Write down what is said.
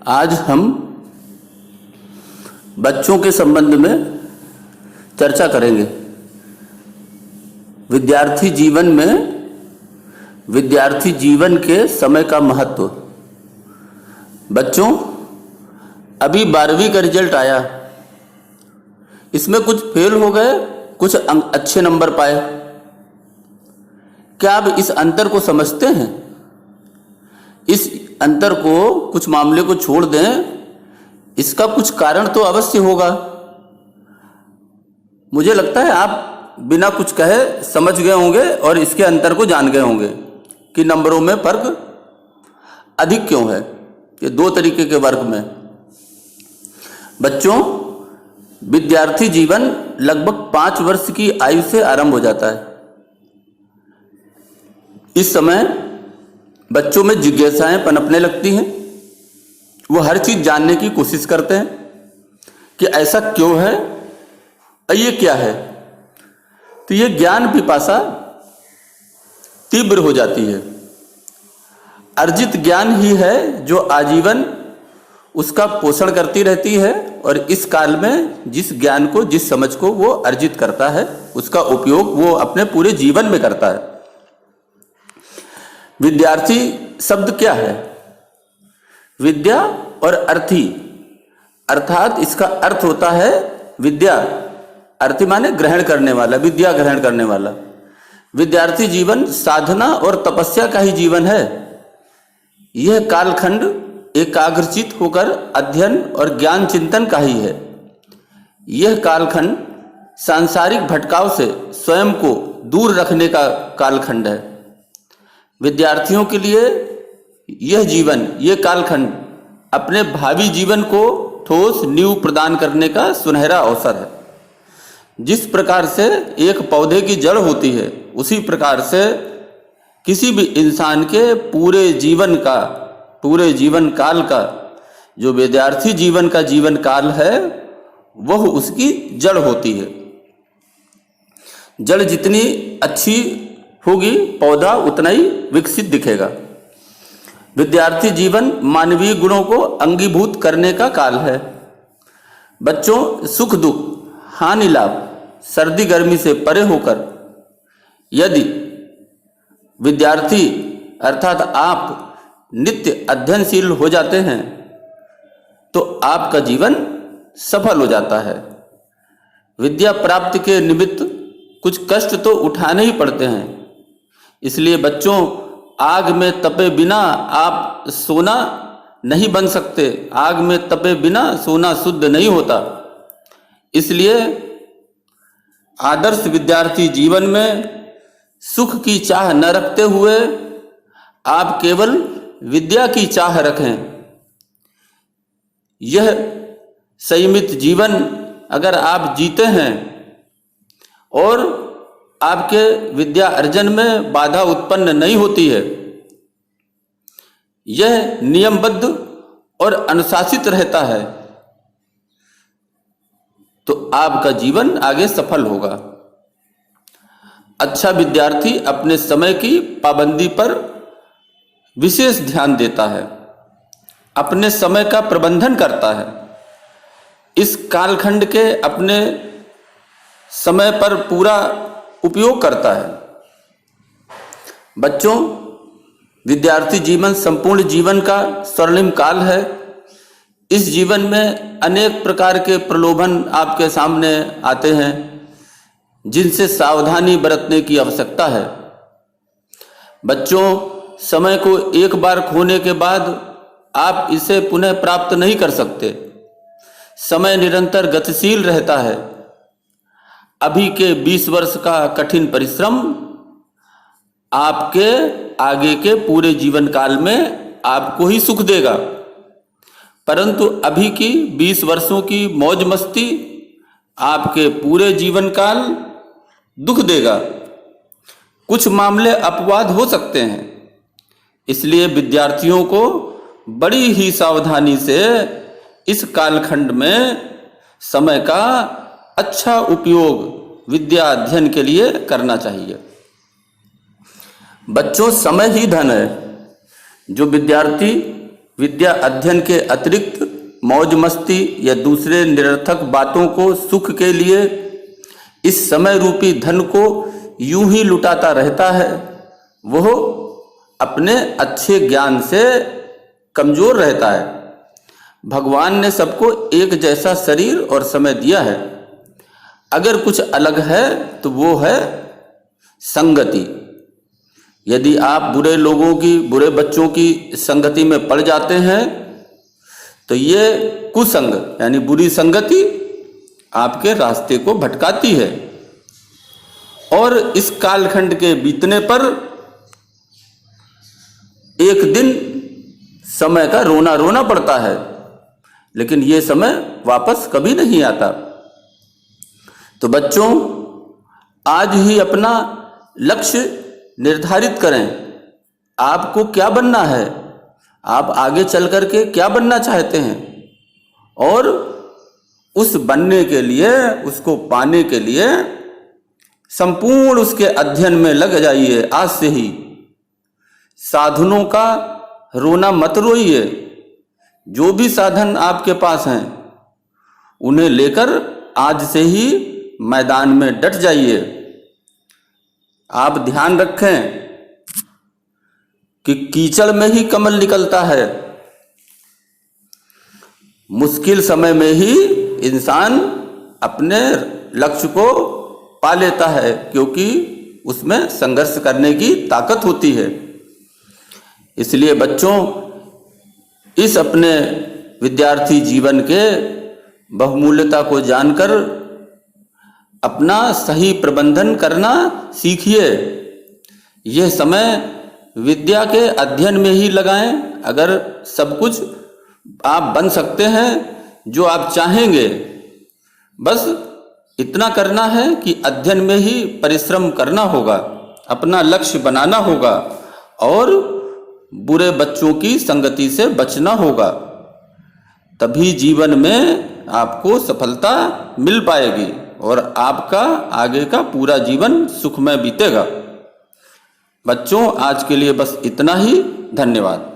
आज हम बच्चों के संबंध में चर्चा करेंगे। विद्यार्थी जीवन में विद्यार्थी जीवन के समय का महत्व। बच्चों, अभी 12वीं का रिजल्ट आया, इसमें कुछ फेल हो गए, कुछ अच्छे नंबर पाए। क्या आप इस अंतर को समझते हैं? इस अंतर को, कुछ मामले को छोड़ दें, इसका कुछ कारण तो अवश्य होगा। मुझे लगता है आप बिना कुछ कहे समझ गए होंगे और इसके अंतर को जान गए होंगे कि नंबरों में फर्क अधिक क्यों है। ये दो तरीके के वर्ग में। बच्चों, विद्यार्थी जीवन लगभग 5 वर्ष की आयु से आरंभ हो जाता है। इस समय बच्चों में जिज्ञासाएं पनपने लगती हैं। वो हर चीज जानने की कोशिश करते हैं कि ऐसा क्यों है, ये क्या है। तो ये ज्ञान पिपासा तीव्र हो जाती है। अर्जित ज्ञान ही है जो आजीवन उसका पोषण करती रहती है और इस काल में जिस ज्ञान को, जिस समझ को वो अर्जित करता है, उसका उपयोग वो अपने पूरे जीवन में करता है। विद्यार्थी शब्द क्या है? विद्या और अर्थी, अर्थात इसका अर्थ होता है विद्या। अर्थी माने ग्रहण करने वाला, विद्या ग्रहण करने वाला। विद्यार्थी जीवन साधना और तपस्या का ही जीवन है। यह कालखंड एकाग्रचित होकर अध्ययन और ज्ञान चिंतन का ही है। यह कालखंड सांसारिक भटकाव से स्वयं को दूर रखने का कालखंड है। विद्यार्थियों के लिए यह जीवन, यह कालखंड अपने भावी जीवन को ठोस नींव प्रदान करने का सुनहरा अवसर है। जिस प्रकार से एक पौधे की जड़ होती है, उसी प्रकार से किसी भी इंसान के पूरे जीवन काल का जो विद्यार्थी जीवन का जीवन काल है, वह उसकी जड़ होती है। जड़ जितनी अच्छी होगी, पौधा उतना ही विकसित दिखेगा। विद्यार्थी जीवन मानवीय गुणों को अंगीभूत करने का काल है। बच्चों, सुख दुख, हानि लाभ, सर्दी गर्मी से परे होकर यदि विद्यार्थी अर्थात आप नित्य अध्ययनशील हो जाते हैं तो आपका जीवन सफल हो जाता है। विद्या प्राप्ति के निमित्त कुछ कष्ट तो उठाने ही पड़ते हैं। इसलिए बच्चों, आग में तपे बिना आप सोना नहीं बन सकते। आग में तपे बिना सोना शुद्ध नहीं होता। इसलिए आदर्श विद्यार्थी जीवन में सुख की चाह न रखते हुए आप केवल विद्या की चाह रखें। यह संयमित जीवन अगर आप जीते हैं और आपके विद्या अर्जन में बाधा उत्पन्न नहीं होती है, यह नियमबद्ध और अनुशासित रहता है, तो आपका जीवन आगे सफल होगा। अच्छा विद्यार्थी अपने समय की पाबंदी पर विशेष ध्यान देता है, अपने समय का प्रबंधन करता है, इस कालखंड के अपने समय पर पूरा उपयोग करता है। बच्चों, विद्यार्थी जीवन संपूर्ण जीवन का स्वर्णिम काल है। इस जीवन में अनेक प्रकार के प्रलोभन आपके सामने आते हैं, जिनसे सावधानी बरतने की आवश्यकता है। बच्चों, समय को एक बार खोने के बाद आप इसे पुनः प्राप्त नहीं कर सकते। समय निरंतर गतिशील रहता है। अभी के 20 वर्ष का कठिन परिश्रम आपके आगे के पूरे जीवन काल में आपको ही सुख देगा, परंतु अभी की 20 वर्षों की मौज मस्ती आपके पूरे जीवन काल दुख देगा। कुछ मामले अपवाद हो सकते हैं। इसलिए विद्यार्थियों को बड़ी ही सावधानी से इस कालखंड में समय का अच्छा उपयोग विद्या अध्ययन के लिए करना चाहिए। बच्चों, समय ही धन है। जो विद्यार्थी विद्या अध्ययन के अतिरिक्त मौज मस्ती या दूसरे निरर्थक बातों को सुख के लिए इस समय रूपी धन को यूं ही लुटाता रहता है, वह अपने अच्छे ज्ञान से कमजोर रहता है। भगवान ने सबको एक जैसा शरीर और समय दिया है। अगर कुछ अलग है तो वो है संगति। यदि आप बुरे लोगों की, बुरे बच्चों की संगति में पड़ जाते हैं तो ये कुसंग यानी बुरी संगति आपके रास्ते को भटकाती है और इस कालखंड के बीतने पर एक दिन समय का रोना रोना पड़ता है, लेकिन ये समय वापस कभी नहीं आता। तो बच्चों, आज ही अपना लक्ष्य निर्धारित करें। आपको क्या बनना है, आप आगे चल करके क्या बनना चाहते हैं, और उस बनने के लिए, उसको पाने के लिए संपूर्ण उसके अध्ययन में लग जाइए। आज से ही साधनों का रोना मत रोइए। जो भी साधन आपके पास हैं उन्हें लेकर आज से ही मैदान में डट जाइए। आप ध्यान रखें कि कीचड़ में ही कमल निकलता है। मुश्किल समय में ही इंसान अपने लक्ष्य को पा लेता है, क्योंकि उसमें संघर्ष करने की ताकत होती है। इसलिए बच्चों, इस अपने विद्यार्थी जीवन के बहुमूल्यता को जानकर अपना सही प्रबंधन करना सीखिए। यह समय विद्या के अध्ययन में ही लगाएं। अगर सब कुछ आप बन सकते हैं जो आप चाहेंगे, बस इतना करना है कि अध्ययन में ही परिश्रम करना होगा, अपना लक्ष्य बनाना होगा और बुरे बच्चों की संगति से बचना होगा। तभी जीवन में आपको सफलता मिल पाएगी और आपका आगे का पूरा जीवन सुखमय बीतेगा। बच्चों, आज के लिए बस इतना ही। धन्यवाद।